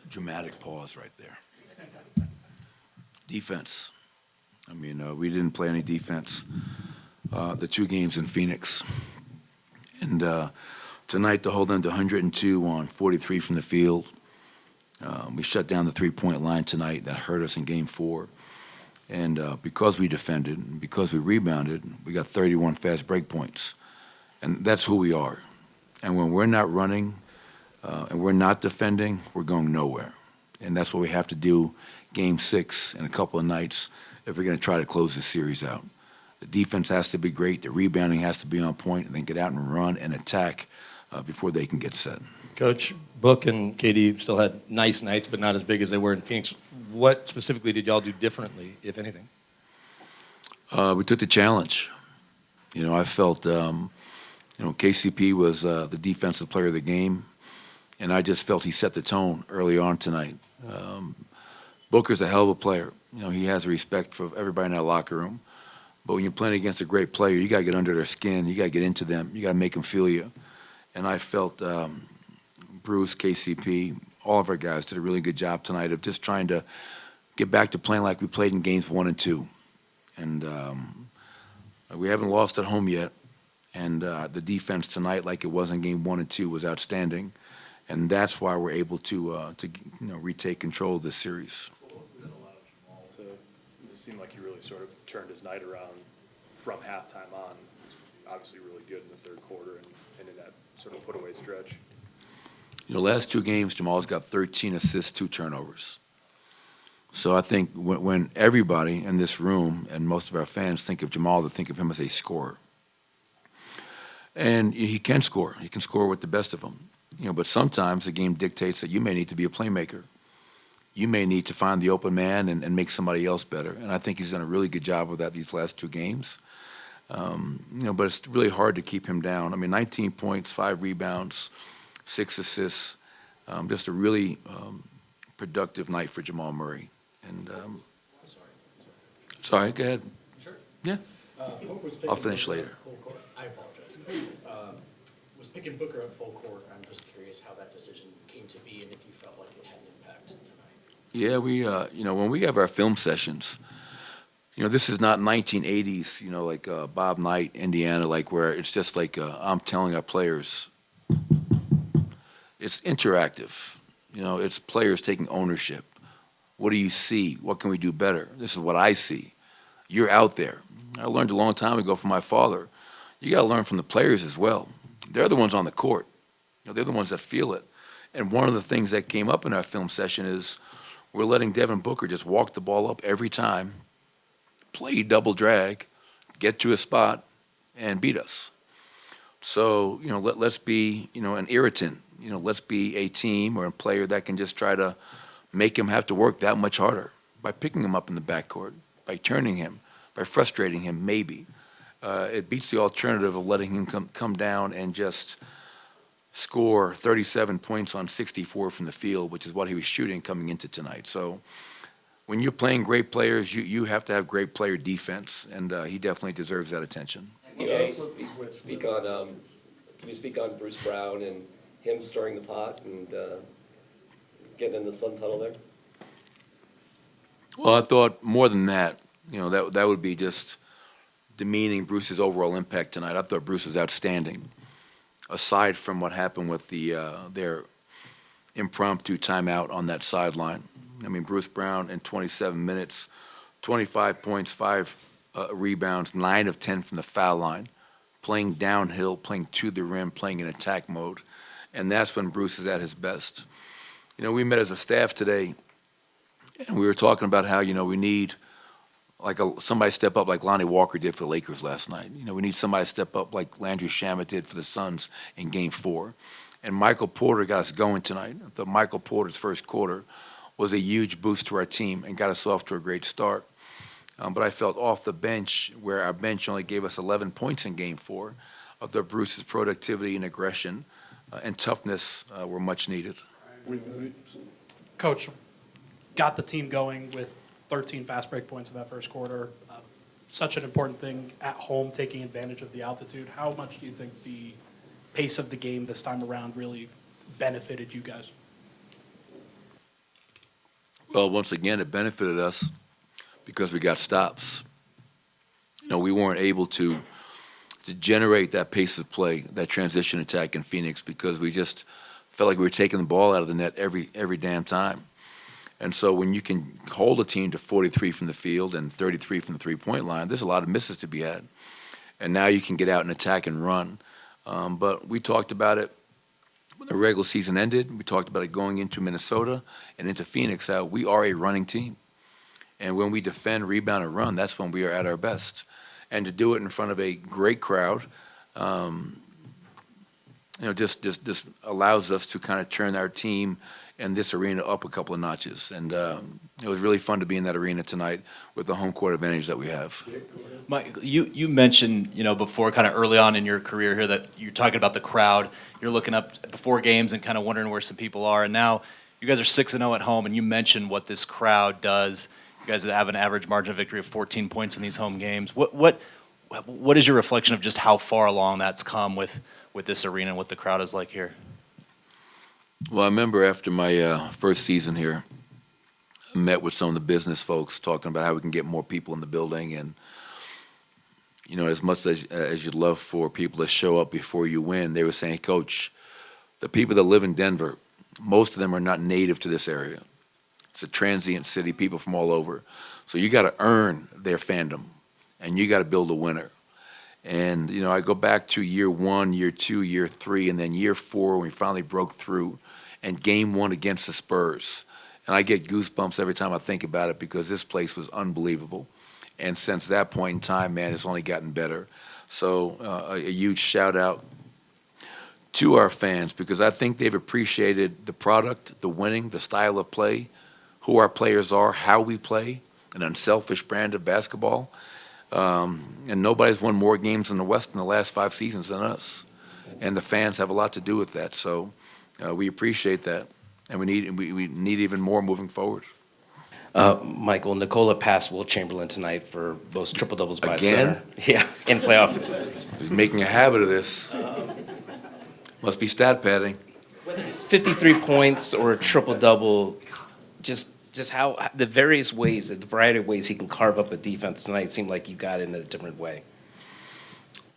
Dramatic pause right there. Defense. I mean, we didn't play any defense the two games in Phoenix. And tonight to hold them to 102 on 43 from the field. We shut down the three-point line tonight. That hurt us in game 4. And because we defended, and because we rebounded, we got 31 fast break points. And that's who we are. And when we're not running and we're not defending, we're going nowhere. And that's what we have to do game 6 in a couple of nights if we're going to try to close this series out. The defense has to be great. The rebounding has to be on point, and then get out and run and attack before they can get set. Coach, Book and KD still had nice nights, but not as big as they were in Phoenix. What specifically did y'all do differently, if anything? We took the challenge. I felt, KCP was the defensive player of the game, and I just felt he set the tone early on tonight. Booker's a hell of a player. He has respect for everybody in that locker room. But when you're playing against a great player, you got to get under their skin. You got to get into them. You got to make them feel you. And I felt Bruce, KCP, all of our guys did a really good job tonight of just trying to get back to playing like we played in games 1 and 2. And we haven't lost at home yet. And the defense tonight, like it was in game 1 and 2, was outstanding. And that's why we're able to retake control of this series. There's a lot of Jamal too. It seemed like he really sort of turned his night around from halftime on. Obviously really good in the third quarter and in that sort of put-away stretch. Last 2 games, Jamal's got 13 assists, 2 turnovers. So I think when everybody in this room and most of our fans think of Jamal, they think of him as a scorer. And he can score. He can score with the best of them. But sometimes the game dictates that you may need to be a playmaker. You may need to find the open man and make somebody else better. And I think he's done a really good job of that these last 2 games. But it's really hard to keep him down. I mean, 19 points, 5 rebounds, 6 assists. Just a really productive night for Jamal Murray. And sorry, go ahead. Sure. Yeah, I'll finish Booker later. up full court. I apologize. Was picking Booker up full court. I'm just curious how that decision came to be and if you felt like it had an impact tonight. Yeah, we, when we have our film sessions, this is not 1980s, like Bob Knight, Indiana, like where it's just like I'm telling our players. It's interactive. It's players taking ownership. What do you see? What can we do better? This is what I see. You're out there. I learned a long time ago from my father. You got to learn from the players as well. They're the ones on the court. They're the ones that feel it. And one of the things that came up in our film session is we're letting Devin Booker just walk the ball up every time, play double drag, get to a spot, and beat us. So, let's be, an irritant. Let's be a team or a player that can just try to make him have to work that much harder by picking him up in the backcourt, by turning him, by frustrating him, maybe. It beats the alternative of letting him come down and just score 37 points on 64 from the field, which is what he was shooting coming into tonight. So when you're playing great players, you have to have great player defense, and he definitely deserves that attention. Can you speak on Bruce Brown and him stirring the pot and getting in the Suns huddle there? Well, I thought more than that, that would be just demeaning Bruce's overall impact tonight. I thought Bruce was outstanding, aside from what happened with their impromptu timeout on that sideline. I mean, Bruce Brown in 27 minutes, 25 points, 5 rebounds, 9 of 10 from the foul line, playing downhill, playing to the rim, playing in attack mode. And that's when Bruce is at his best. We met as a staff today, and we were talking about how, we need somebody step up like Lonnie Walker did for the Lakers last night. We need somebody to step up like Landry Shamet did for the Suns in Game 4. And Michael Porter got us going tonight. I thought Michael Porter's first quarter was a huge boost to our team and got us off to a great start. But I felt off the bench, where our bench only gave us 11 points in Game 4, I thought Bruce's productivity and aggression and toughness were much needed. Coach, got the team going with 13 fast break points in that first quarter. Such an important thing at home, taking advantage of the altitude. How much do you think the pace of the game this time around really benefited you guys? Well, once again, it benefited us because we got stops. We weren't able to generate that pace of play, that transition attack in Phoenix, because we just felt like we were taking the ball out of the net every damn time. And so when you can hold a team to 43 from the field and 33 from the three-point line, there's a lot of misses to be had. And now you can get out and attack and run. But we talked about it when the regular season ended. We talked about it going into Minnesota and into Phoenix, how we are a running team. And when we defend, rebound, and run, that's when we are at our best. And to do it in front of a great crowd, just allows us to kind of turn our team and this arena up a couple of notches. And it was really fun to be in that arena tonight with the home court advantage that we have. Mike, you mentioned, before kind of early on in your career here that you're talking about the crowd. You're looking up before games and kind of wondering where some people are. And now you guys are 6-0 at home, and you mentioned what this crowd does. You guys have an average margin of victory of 14 points in these home games. What is your reflection of just how far along that's come with this arena and what the crowd is like here? Well, I remember after my first season here, I met with some of the business folks talking about how we can get more people in the building. And, as much as you'd love for people to show up before you win, they were saying, Coach, the people that live in Denver, most of them are not native to this area. It's a transient city, people from all over. So you got to earn their fandom, and you got to build a winner. And, I go back to year 1, year 2, year 3, and then year 4 when we finally broke through, and game 1 against the Spurs. And I get goosebumps every time I think about it because this place was unbelievable. And since that point in time, man, it's only gotten better. So a huge shout out to our fans because I think they've appreciated the product, the winning, the style of play, who our players are, how we play, an unselfish brand of basketball. And nobody's won more games in the West in the last 5 seasons than us. And the fans have a lot to do with that. So we appreciate that. And we need even more moving forward. Michael, Nikola passed Will Chamberlain tonight for most triple-doubles by a Again? center. Yeah, in playoffs. He's making a habit of this. Must be stat padding. 53 points or a triple-double, just how the various ways, the variety of ways he can carve up a defense tonight seemed like you got it in a different way.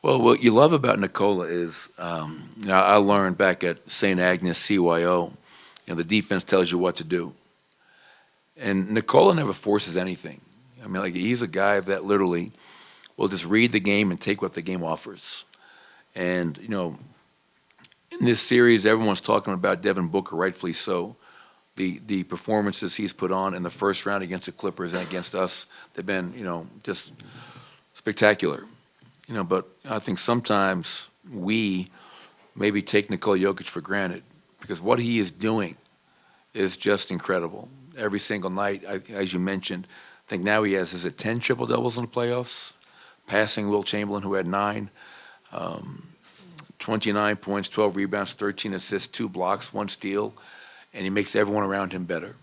Well, what you love about Nikola is, I learned back at St. Agnes CYO, the defense tells you what to do. And Nikola never forces anything. I mean, he's a guy that literally will just read the game and take what the game offers. And, in this series, everyone's talking about Devin Booker, rightfully so. The performances he's put on in the first round against the Clippers and against us, they've been, just spectacular. But I think sometimes we maybe take Nikola Jokic for granted because what he is doing is just incredible. Every single night, as you mentioned, I think now he has, 10 triple-doubles in the playoffs, passing Will Chamberlain, who had 9, 29 points, 12 rebounds, 13 assists, 2 blocks, 1 steal, and he makes everyone around him better.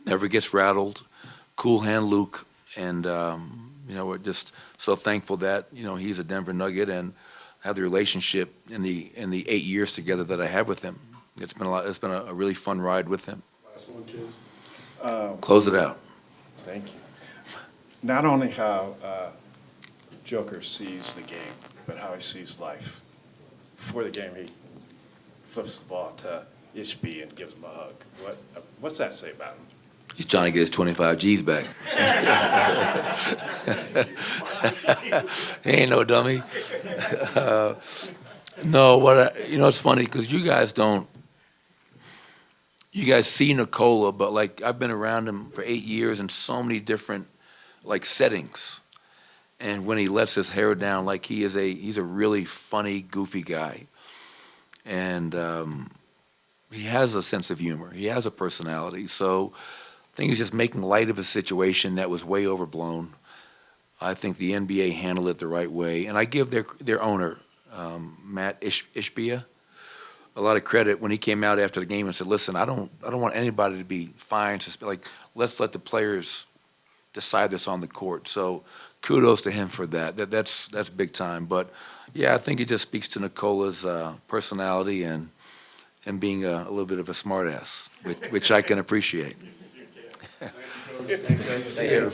Never gets rattled, cool hand Luke, and, we're just so thankful that, he's a Denver Nugget and have the relationship in the 8 years together that I have with him. It's been a really fun ride with him. Last one, kids. Close it out. Thank you. Not only how Joker sees the game, but how he sees life. Before the game, he flips the ball to Ishby and gives him a hug. What's that say about him? He's trying to get his 25 G's back. He ain't no dummy. No, it's funny because you guys see Nikola, but I've been around him for 8 years in so many different settings. And when he lets his hair down, he's a really funny, goofy guy. And he has a sense of humor. He has a personality. So I think he's just making light of a situation that was way overblown. I think the NBA handled it the right way. And I give their owner, Matt Ishbia, a lot of credit when he came out after the game and said, listen, I don't want anybody to be fined. Let's let the players decide this on the court. So kudos to him for that. That's big time. But, yeah, I think it just speaks to Nikola's personality and being a little bit of a smartass, which I can appreciate. See you.